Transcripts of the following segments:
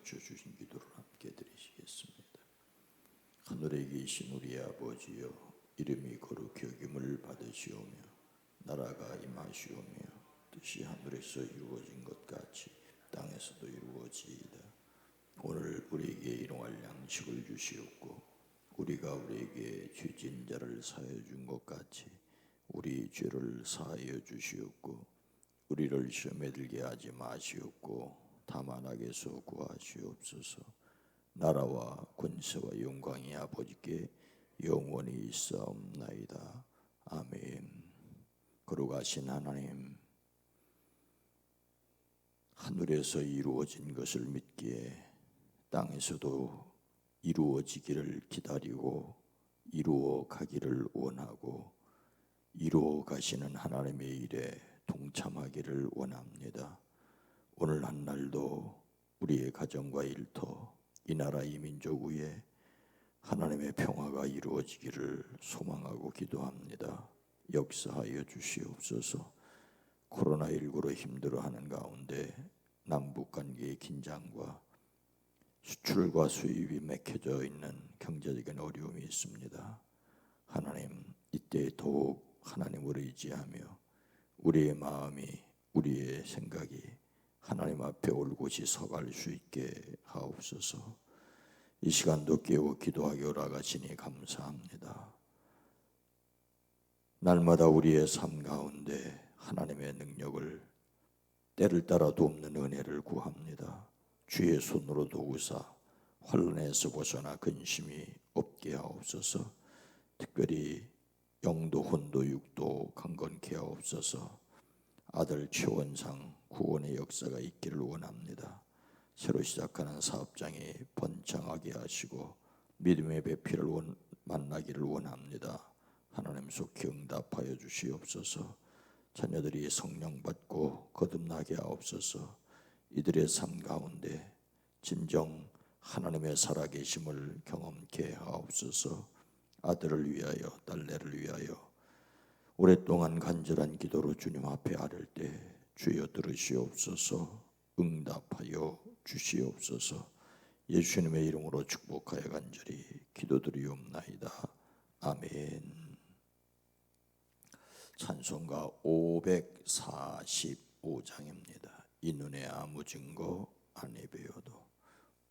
낮춰주신 기도를 함께 드리시겠습니다. 하늘에 계신 우리 아버지여, 이름이 거룩히 여김을 받으시오며 나라가 임하시오며 뜻이 하늘에서 이루어진 것 같이 땅에서도 이루어지이다. 오늘 우리에게 일용할 양식을 주시옵고 우리가 우리에게 죄진 자를 사하여 준 것 같이 우리 죄를 사하여 주시옵고 우리를 시험에 들게 하지 마시옵고 다만 악에서 구하시옵소서. 나라와 권세와 영광이 아버지께 영원히 있사옵나이다. 아멘. 거룩하신 하나님, 하늘에서 이루어진 것을 믿기에 땅에서도 이루어지기를 기다리고 이루어 가기를 원하고 이루어 가시는 하나님의 일에 동참하기를 원합니다. 오늘 한 날도 우리의 가정과 일터, 이 나라 이 민족 위에 하나님의 평화가 이루어지기를 소망하고 기도합니다. 역사하여 주시옵소서. 코로나19로 힘들어하는 가운데 남북 관계의 긴장과 수출과 수입이 맥혀져 있는 경제적인 어려움이 있습니다. 하나님, 이때 더욱 하나님을 의지하며 우리의 마음이, 우리의 생각이 하나님 앞에 올곧이 서갈 수 있게 하옵소서. 이 시간도 깨워 기도하기 허락하시니 감사합니다. 날마다 우리의 삶 가운데 하나님의 능력을 때를 따라 돕는 은혜를 구합니다. 주의 손으로 도우사 환난에서 벗어나 근심이 없게 하옵소서. 특별히 영도 혼도 육도 강건케 하옵소서. 아들 최원상 구원의 역사가 있기를 원합니다. 새로 시작하는 사업장이 번창하게 하시고 믿음의 배필을 만나기를 원합니다. 하나님 속히 응답하여 주시옵소서. 자녀들이 성령 받고 거듭나게 하옵소서. 이들의 삶 가운데 진정 하나님의 살아계심을 경험케 하옵소서. 아들을 위하여 딸내를 위하여 오랫동안 간절한 기도로 주님 앞에 아를 때 주여 들으시옵소서. 응답하여 주시옵소서. 예수님의 이름으로 축복하여 간절히 기도드리옵나이다. 아멘. 찬송가 545장입니다. 이 눈에 아무 증거 안 해배워도.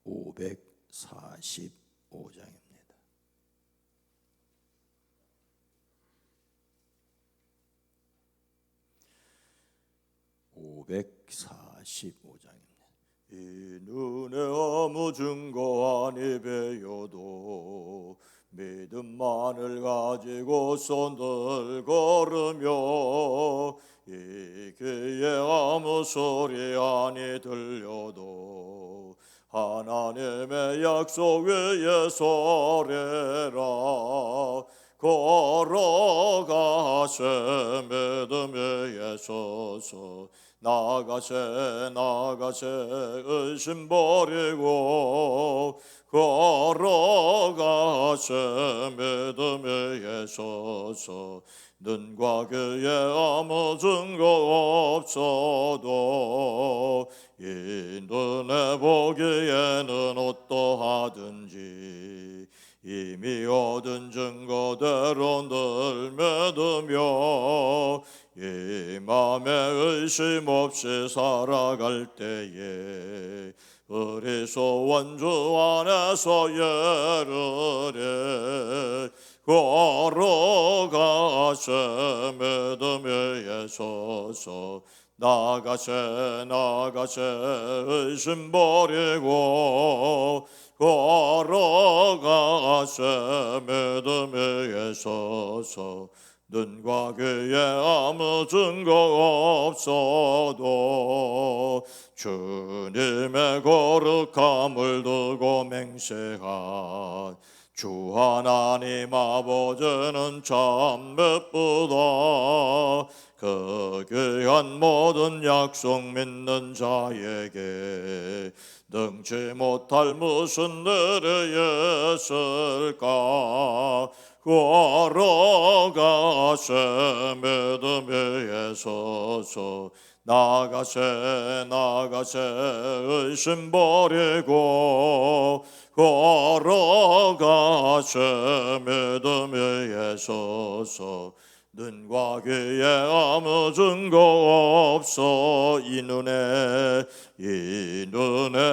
545장입니다. 545장입니다. 이 눈에 아무 증거 안 해배워도 믿음만을 가지고 손들 걸으며 이 귀에 아무 소리 안이 들려도 하나님의 약속 위에 서래라. 걸어가세 믿음에 서서 나가세 의심 버리고 걸어가세 믿음에 서서 눈과 귀에 아무 증거 없어도 이 눈에 보기에는 어떠하든지 이미 얻은 증거대로 늘 믿으며 이 맘에 의심 없이 살아갈 때에 그리스도 주 안에서 예르리 걸어가세 믿음에 서서 나가세 의심 버리고 걸어가세 믿음에 서서 눈과 귀에 아무 증거 없어도 주님의 거룩함을 두고 맹세한 주 하나님 아버지는 참 미쁘다. 그 귀한 모든 약속 믿는 자에게 능치 못할 무슨 일이 있을까. 걸어가세 믿음에 서서 나가세 나가세 의심 버리고 걸어가세 믿음 위에 서서 눈과 귀에 아무 증거 없어 이 눈에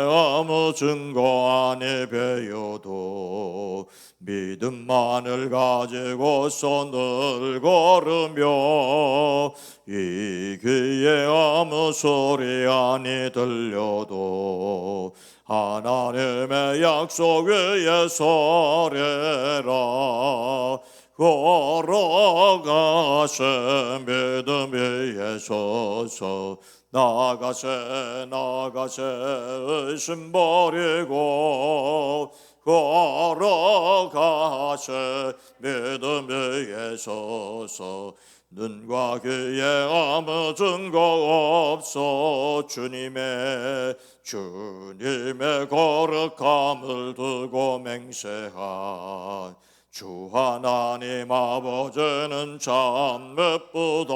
아무 증거 아니 배워도 믿음만을 가지고서 늘 걸으며 이 귀에 아무 소리 아니 들려도 하나님의 약속 위에 서래라 걸어가세 믿음 위에 서서 나가세 나가세 의심 버리고 걸어가세 믿음 위에 서서 눈과 귀에 아무 증거 없어 주님의 거룩함을 두고 맹세한 주 하나님 아버지는 참 예쁘다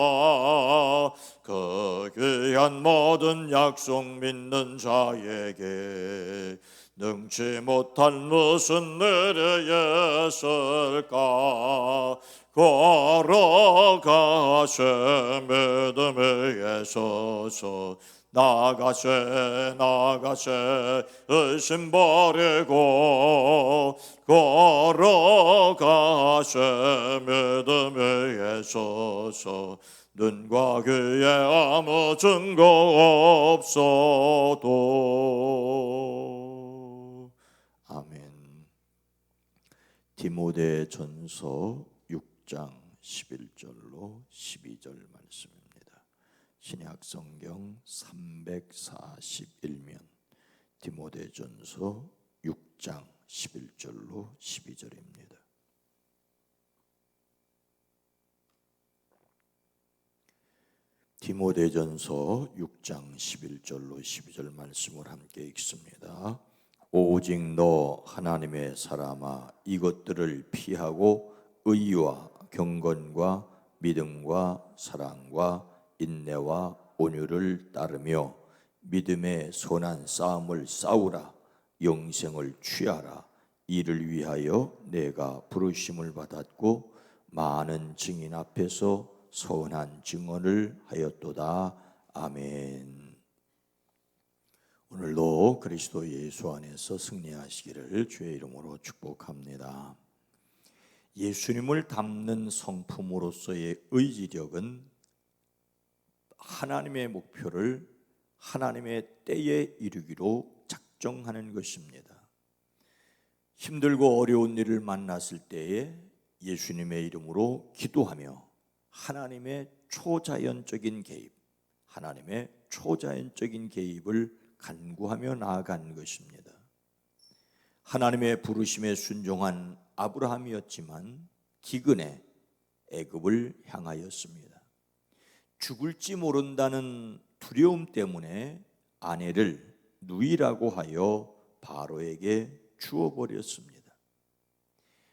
그 귀한 모든 약속 믿는 자에게 능치 못한 무슨 일이 있을까 걸어가세 믿음 위에 서서 나가세 나가세 의심 버리고 걸어가세 믿음 위에 서서 눈과 귀에 아무 증거 없어도. 아멘. 디모데전서 6장 11절로 12절 말씀입니다. 신약성경 341면 디모데전서 6장 11절로 12절입니다. 디모데전서 6장 11절로 12절 말씀을 함께 읽습니다. 오직 너 하나님의 사람아 이것들을 피하고 의와 경건과 믿음과 사랑과 인내와 온유를 따르며 믿음의 선한 싸움을 싸우라. 영생을 취하라. 이를 위하여 내가 부르심을 받았고 많은 증인 앞에서 선한 증언을 하였도다. 아멘. 오늘도 그리스도 예수 안에서 승리하시기를 주의 이름으로 축복합니다. 예수님을 닮는 성품으로서의 의지력은 하나님의 목표를 하나님의 때에 이루기로 작정하는 것입니다. 힘들고 어려운 일을 만났을 때에 예수님의 이름으로 기도하며 하나님의 초자연적인 개입을 간구하며 나아간 것입니다. 하나님의 부르심에 순종한 아브라함이었지만 기근에 애굽을 향하였습니다. 죽을지 모른다는 두려움 때문에 아내를 누이라고 하여 바로에게 주어버렸습니다.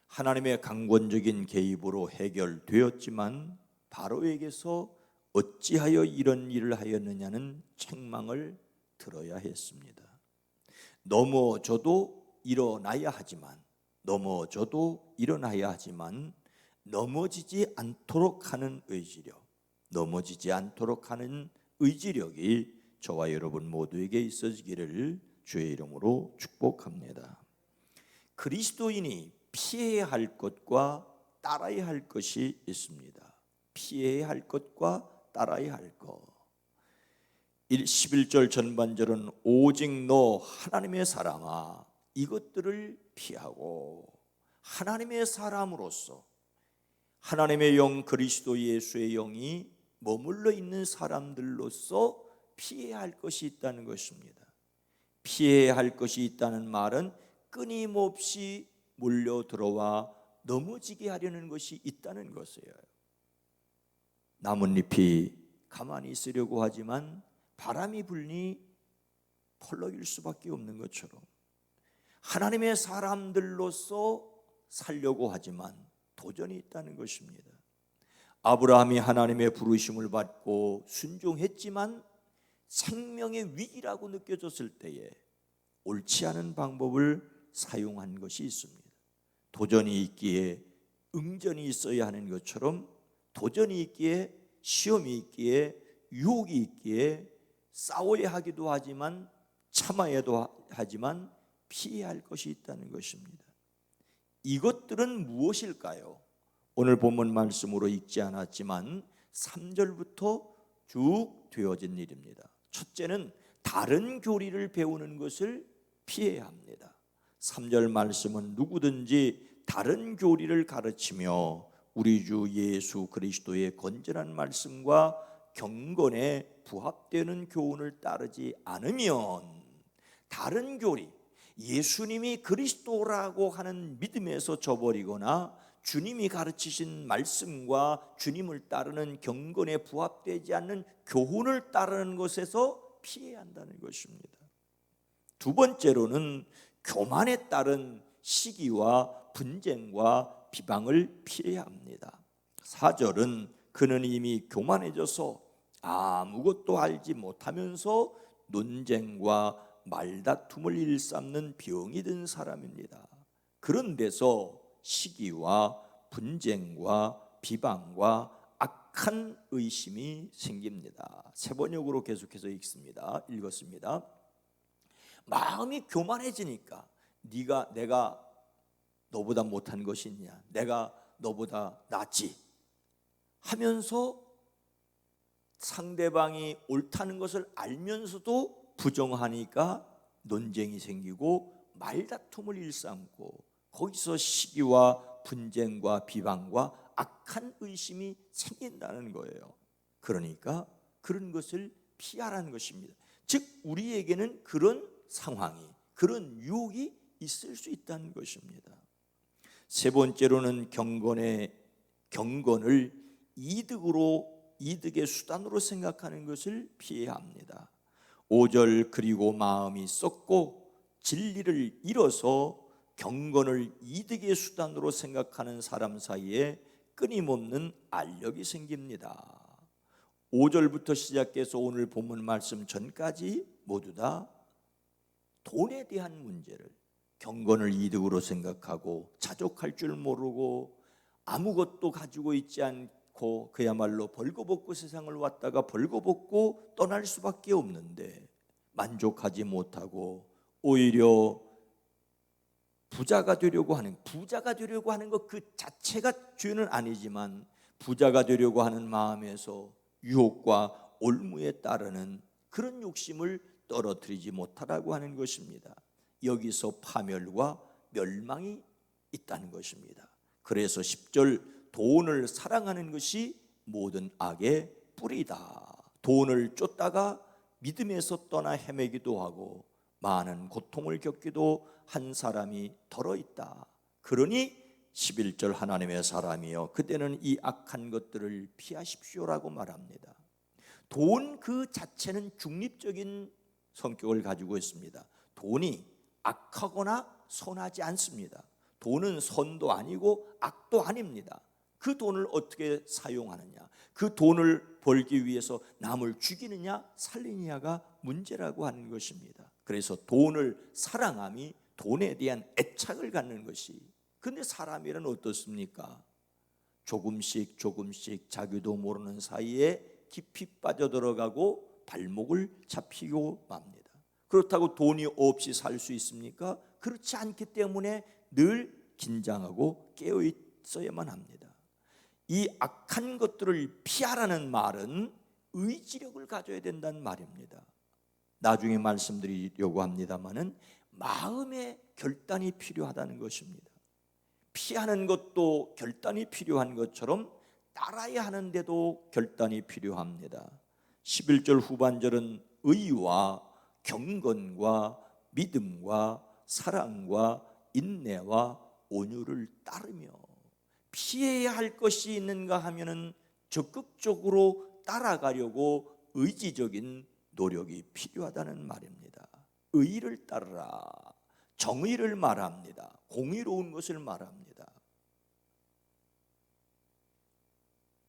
하나님의 강권적인 개입으로 해결되었지만 바로에게서 어찌하여 이런 일을 하였느냐는 책망을 들어야 했습니다. 넘어져도 일어나야 하지만 넘어지지 않도록 하는 의지력이 저와 여러분 모두에게 있어지기를 주의 이름으로 축복합니다. 그리스도인이 피해야 할 것과 따라야 할 것이 있습니다. 피해야 할 것과 따라야 할 것. 11절 전반절은 오직 너 하나님의 사람아 이것들을 피하고 하나님의 사람으로서 하나님의 영 그리스도 예수의 영이 머물러 있는 사람들로서 피해야 할 것이 있다는 것입니다. 피해야 할 것이 있다는 말은 끊임없이 몰려들어와 넘어지게 하려는 것이 있다는 것이에요. 나뭇잎이 가만히 있으려고 하지만 바람이 불니 펄럭일 수밖에 없는 것처럼 하나님의 사람들로서 살려고 하지만 도전이 있다는 것입니다. 아브라함이 하나님의 부르심을 받고 순종했지만 생명의 위기라고 느껴졌을 때에 옳지 않은 방법을 사용한 것이 있습니다. 도전이 있기에 응전이 있어야 하는 것처럼 도전이 있기에 시험이 있기에 유혹이 있기에 싸워야 하기도 하지만 참아야도 하지만 피해야 할 것이 있다는 것입니다. 이것들은 무엇일까요? 오늘 본문 말씀으로 읽지 않았지만 3절부터 쭉 되어진 일입니다. 첫째는 다른 교리를 배우는 것을 피해야 합니다. 3절 말씀은 누구든지 다른 교리를 가르치며 우리 주 예수 그리스도의 건전한 말씀과 경건에 부합되는 교훈을 따르지 않으면, 다른 교리, 예수님이 그리스도라고 하는 믿음에서 저버리거나 주님이 가르치신 말씀과 주님을 따르는 경건에 부합되지 않는 교훈을 따르는 것에서 피해야 한다는 것입니다. 두 번째로는 교만에 따른 시기와 분쟁과 비방을 피해야 합니다. 4절은 그는 이미 교만해져서 아무것도 알지 못하면서 논쟁과 말다툼을 일삼는 병이 든 사람입니다. 그런 데서 시기와 분쟁과 비방과 악한 의심이 생깁니다. 세 번역으로 계속해서 읽었습니다. 마음이 교만해지니까 내가 너보다 못한 것이 있냐, 내가 너보다 낫지 하면서 상대방이 옳다는 것을 알면서도 부정하니까 논쟁이 생기고 말다툼을 일삼고 거기서 시기와 분쟁과 비방과 악한 의심이 생긴다는 거예요. 그러니까 그런 것을 피하라는 것입니다. 즉 우리에게는 그런 상황이, 그런 유혹이 있을 수 있다는 것입니다. 세 번째로는 경건을 이득의 수단으로 생각하는 것을 피해야 합니다. 5절 그리고 마음이 썩고 진리를 잃어서 경건을 이득의 수단으로 생각하는 사람 사이에 끊임없는 알력이 생깁니다. 5절부터 시작해서 오늘 본문 말씀 전까지 모두 다 돈에 대한 문제를, 경건을 이득으로 생각하고 자족할 줄 모르고 아무것도 가지고 있지 않고 그야말로 벌거벗고 세상을 왔다가 벌거벗고 떠날 수밖에 없는데 만족하지 못하고 오히려 부자가 되려고 하는 것 그 자체가 죄는 아니지만 부자가 되려고 하는 마음에서 유혹과 올무에 따르는 그런 욕심을 떨어뜨리지 못하라고 하는 것입니다. 여기서 파멸과 멸망이 있다는 것입니다. 그래서 10절 돈을 사랑하는 것이 모든 악의 뿌리다. 돈을 쫓다가 믿음에서 떠나 헤매기도 하고 많은 고통을 겪기도 한 사람이 덜어 있다. 그러니 11절 하나님의 사람이여 그때는 이 악한 것들을 피하십시오라고 말합니다. 돈 그 자체는 중립적인 성격을 가지고 있습니다. 돈이 악하거나 선하지 않습니다. 돈은 선도 아니고 악도 아닙니다. 그 돈을 어떻게 사용하느냐, 그 돈을 벌기 위해서 남을 죽이느냐 살리느냐가 문제라고 하는 것입니다. 그래서 돈을 사랑함이 돈에 대한 애착을 갖는 것이, 근데 사람이란 어떻습니까? 조금씩 자기도 모르는 사이에 깊이 빠져들어가고 발목을 잡히고 맙니다. 그렇다고 돈이 없이 살 수 있습니까? 그렇지 않기 때문에 늘 긴장하고 깨어 있어야만 합니다. 이 악한 것들을 피하라는 말은 의지력을 가져야 된다는 말입니다. 나중에 말씀드리려고 합니다마는 마음의 결단이 필요하다는 것입니다. 피하는 것도 결단이 필요한 것처럼 따라야 하는데도 결단이 필요합니다. 11절 후반절은 의와 경건과 믿음과 사랑과 인내와 온유를 따르며, 피해야 할 것이 있는가 하면은 적극적으로 따라가려고 의지적인 노력이 필요하다는 말입니다. 의를 따르라. 정의를 말합니다. 공의로운 것을 말합니다.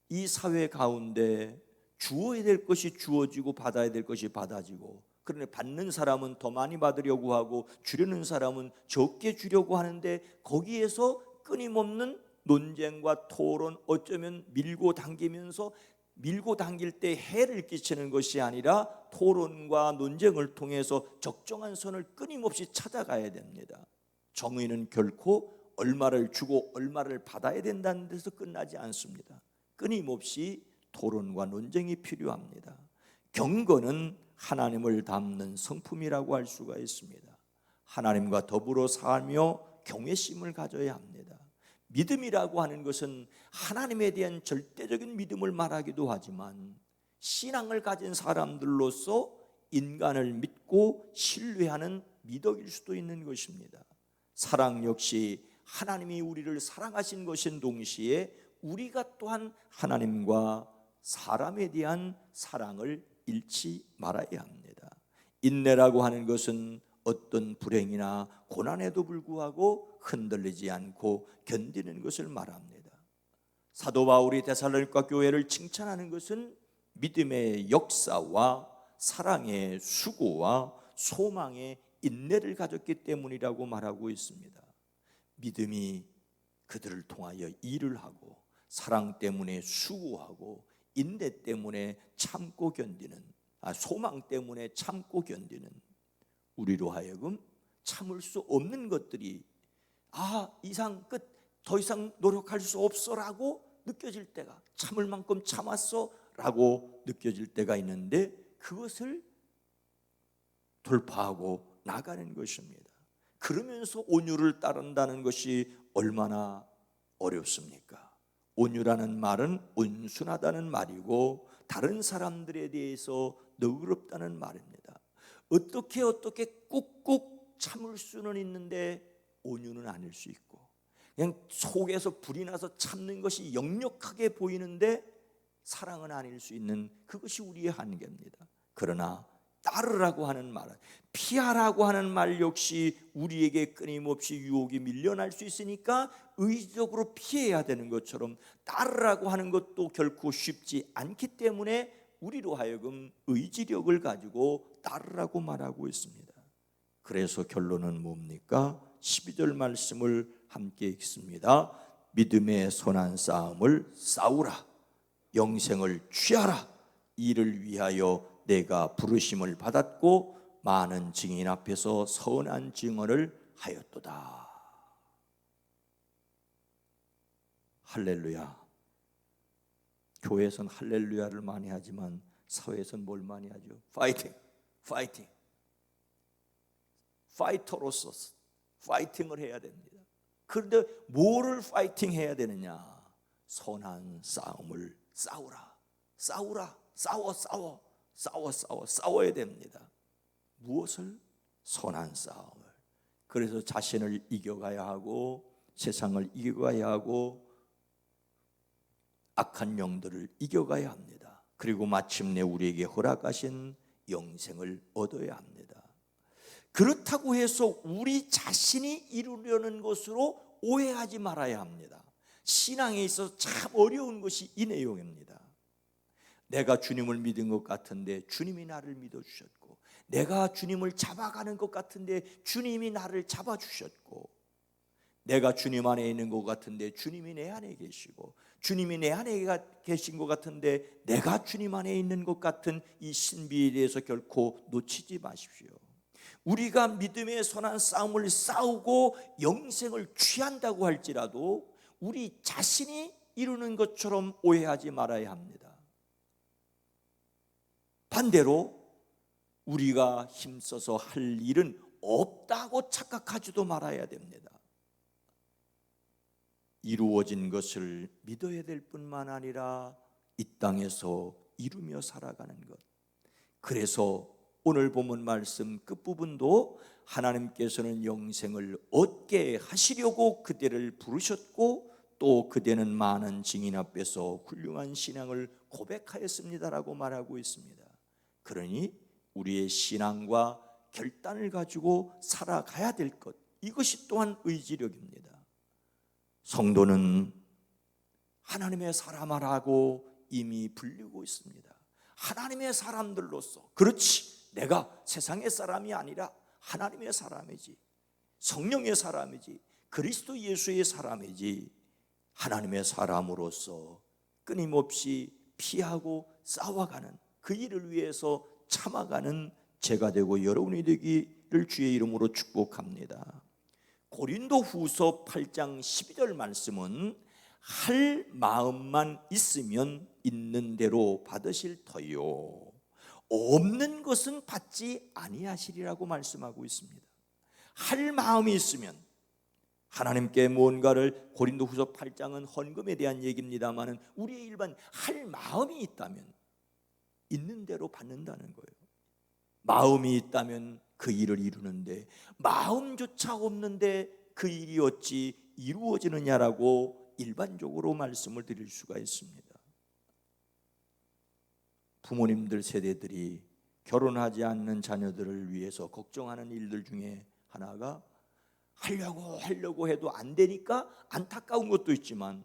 이 사회 가운데 주어야 될 것이 주어지고 받아야 될 것이 받아지고, 그런데 받는 사람은 더 많이 받으려고 하고 주려는 사람은 적게 주려고 하는데, 거기에서 끊임없는 논쟁과 토론, 어쩌면 밀고 당기면서 밀고 당길 때 해를 끼치는 것이 아니라 토론과 논쟁을 통해서 적정한 선을 끊임없이 찾아가야 됩니다. 정의는 결코 얼마를 주고 얼마를 받아야 된다는 데서 끝나지 않습니다. 끊임없이 토론과 논쟁이 필요합니다. 경건은 하나님을 닮는 성품이라고 할 수가 있습니다. 하나님과 더불어 살며 경외심을 가져야 합니다. 믿음이라고 하는 것은 하나님에 대한 절대적인 믿음을 말하기도 하지만, 신앙을 가진 사람들로서 인간을 믿고 신뢰하는 미덕일 수도 있는 것입니다. 사랑 역시 하나님이 우리를 사랑하신 것인 동시에 우리가 또한 하나님과 사람에 대한 사랑을 잃지 말아야 합니다. 인내라고 하는 것은 어떤 불행이나 고난에도 불구하고 흔들리지 않고 견디는 것을 말합니다. 사도 바울이 데살로니가 교회를 칭찬하는 것은 믿음의 역사와 사랑의 수고와 소망의 인내를 가졌기 때문이라고 말하고 있습니다. 믿음이 그들을 통하여 일을 하고, 사랑 때문에 수고하고, 인내 때문에 참고 견디는, 소망 때문에 참고 견디는, 우리로 하여금 참을 수 없는 것들이 이상 끝, 더 이상 노력할 수 없어라고 느껴질 때가, 참을 만큼 참았어 라고 느껴질 때가 있는데, 그것을 돌파하고 나가는 것입니다. 그러면서 온유를 따른다는 것이 얼마나 어렵습니까? 온유라는 말은 온순하다는 말이고, 다른 사람들에 대해서 너그럽다는 말입니다. 어떻게 꾹꾹 참을 수는 있는데 온유는 아닐 수 있고, 그냥 속에서 불이 나서 참는 것이 역력하게 보이는데 사랑은 아닐 수 있는, 그것이 우리의 한계입니다. 그러나 따르라고 하는 말, 피하라고 하는 말 역시 우리에게 끊임없이 유혹이 밀려날 수 있으니까 의지적으로 피해야 되는 것처럼, 따르라고 하는 것도 결코 쉽지 않기 때문에 우리로 하여금 의지력을 가지고 따르라고 말하고 있습니다. 그래서 결론은 뭡니까? 12절 말씀을 함께 읽습니다. 믿음의 선한 싸움을 싸우라, 영생을 취하라, 이를 위하여 내가 부르심을 받았고 많은 증인 앞에서 선한 증언을 하였도다. 할렐루야. 교회에서는 할렐루야를 많이 하지만 사회에서는 뭘 많이 하죠? 파이팅. 파이터로서 파이팅을 해야 됩니다. 그런데 뭐를 파이팅 해야 되느냐? 선한 싸움을 싸워야 됩니다. 무엇을? 선한 싸움을. 그래서 자신을 이겨가야 하고, 세상을 이겨가야 하고, 악한 영들을 이겨가야 합니다. 그리고 마침내 우리에게 허락하신 영생을 얻어야 합니다. 그렇다고 해서 우리 자신이 이루려는 것으로 오해하지 말아야 합니다. 신앙에 있어서 참 어려운 것이 이 내용입니다. 내가 주님을 믿은 것 같은데 주님이 나를 믿어주셨고, 내가 주님을 잡아가는 것 같은데 주님이 나를 잡아주셨고, 내가 주님 안에 있는 것 같은데 주님이 내 안에 계시고, 주님이 내 안에 계신 것 같은데 내가 주님 안에 있는 것 같은 이 신비에 대해서 결코 놓치지 마십시오. 우리가 믿음의 선한 싸움을 싸우고 영생을 취한다고 할지라도 우리 자신이 이루는 것처럼 오해하지 말아야 합니다. 반대로 우리가 힘써서 할 일은 없다고 착각하지도 말아야 됩니다. 이루어진 것을 믿어야 될 뿐만 아니라 이 땅에서 이루며 살아가는 것. 그래서 오늘 본문 말씀 끝부분도 하나님께서는 영생을 얻게 하시려고 그대를 부르셨고, 또 그대는 많은 증인 앞에서 훌륭한 신앙을 고백하였습니다라고 말하고 있습니다. 그러니 우리의 신앙과 결단을 가지고 살아가야 될 것, 이것이 또한 의지력입니다. 성도는 하나님의 사람아라고 이미 불리고 있습니다. 하나님의 사람들로서, 그렇지, 내가 세상의 사람이 아니라 하나님의 사람이지, 성령의 사람이지, 그리스도 예수의 사람이지, 하나님의 사람으로서 끊임없이 피하고 싸워가는 그 일을 위해서 참아가는 제가 되고 여러분이 되기를 주의 이름으로 축복합니다. 고린도 후서 8장 12절 말씀은 할 마음만 있으면 있는 대로 받으실 터요, 없는 것은 받지 아니하시리라고 말씀하고 있습니다. 할 마음이 있으면, 하나님께 무언가를, 고린도 후서 8장은 헌금에 대한 얘기입니다만 우리의 일반 할 마음이 있다면 있는 대로 받는다는 거예요. 마음이 있다면 그 일을 이루는데 마음조차 없는데 그 일이 어찌 이루어지느냐라고 일반적으로 말씀을 드릴 수가 있습니다. 부모님들 세대들이 결혼하지 않는 자녀들을 위해서 걱정하는 일들 중에 하나가 하려고 해도 안 되니까 안타까운 것도 있지만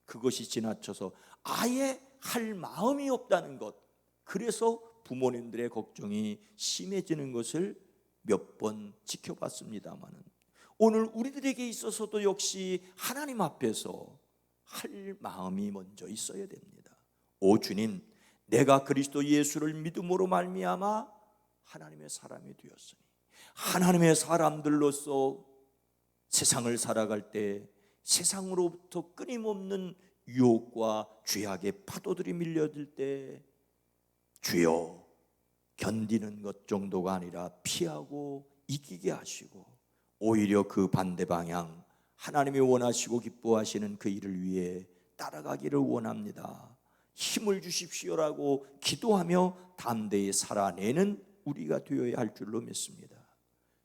그것이 지나쳐서 아예 할 마음이 없다는 것, 그래서 부모님들의 걱정이 심해지는 것을 몇 번 지켜봤습니다만 오늘 우리들에게 있어서도 역시 하나님 앞에서 할 마음이 먼저 있어야 됩니다. 오 주님, 내가 그리스도 예수를 믿음으로 말미암아 하나님의 사람이 되었으니 하나님의 사람들로서 세상을 살아갈 때 세상으로부터 끊임없는 유혹과 죄악의 파도들이 밀려들 때 주여, 견디는 것 정도가 아니라 피하고 이기게 하시고 오히려 그 반대 방향, 하나님이 원하시고 기뻐하시는 그 일을 위해 따라가기를 원합니다. 힘을 주십시오라고 기도하며 담대히 살아내는 우리가 되어야 할 줄로 믿습니다.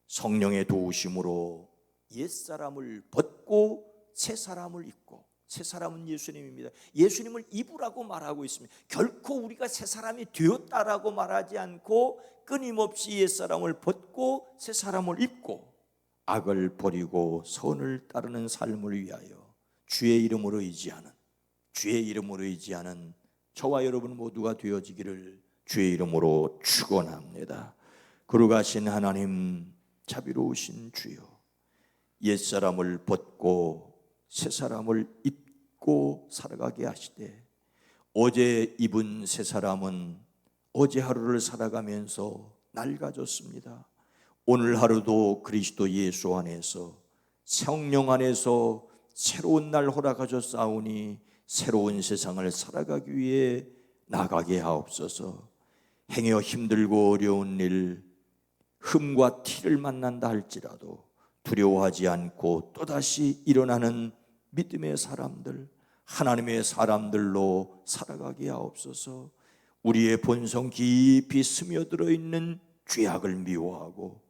성령의 도우심으로 옛사람을 벗고 새사람을 입고, 새사람은 예수님입니다. 예수님을 입으라고 말하고 있습니다. 결코 우리가 새사람이 되었다라고 말하지 않고 끊임없이 옛사람을 벗고 새사람을 입고 악을 버리고 선을 따르는 삶을 위하여 주의 이름으로 의지하는, 주의 이름으로 의지하는 저와 여러분 모두가 되어지기를 주의 이름으로 축원합니다. 거룩하신 하나님, 자비로우신 주여, 옛사람을 벗고 새사람을 입고 살아가게 하시되 어제 입은 새사람은 어제 하루를 살아가면서 낡아졌습니다. 오늘 하루도 그리스도 예수 안에서 성령 안에서 새로운 날 허락하셨사오니 새로운 세상을 살아가기 위해 나가게 하옵소서. 행여 힘들고 어려운 일, 흠과 티를 만난다 할지라도 두려워하지 않고 또다시 일어나는 믿음의 사람들, 하나님의 사람들로 살아가게 하옵소서. 우리의 본성 깊이 스며들어 있는 죄악을 미워하고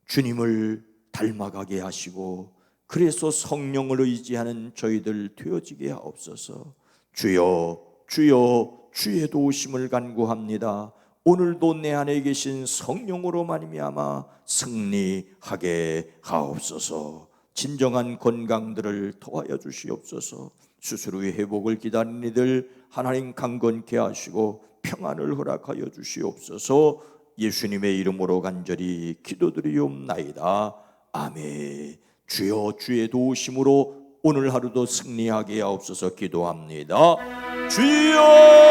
주님을 닮아가게 하시고 그래서 성령을 의지하는 저희들 되어지게 하옵소서. 주여, 주여, 주의 도우심을 간구합니다. 오늘도 내 안에 계신 성령으로 말미암아 승리하게 하옵소서. 진정한 건강들을 더하여 주시옵소서. 수술 후의 회복을 기다리는 이들 하나님 강건케 하시고 평안을 허락하여 주시옵소서. 예수님의 이름으로 간절히 기도드리옵나이다. 아멘. 주여, 주의 도우심으로 오늘 하루도 승리하게 하옵소서. 기도합니다. 주여!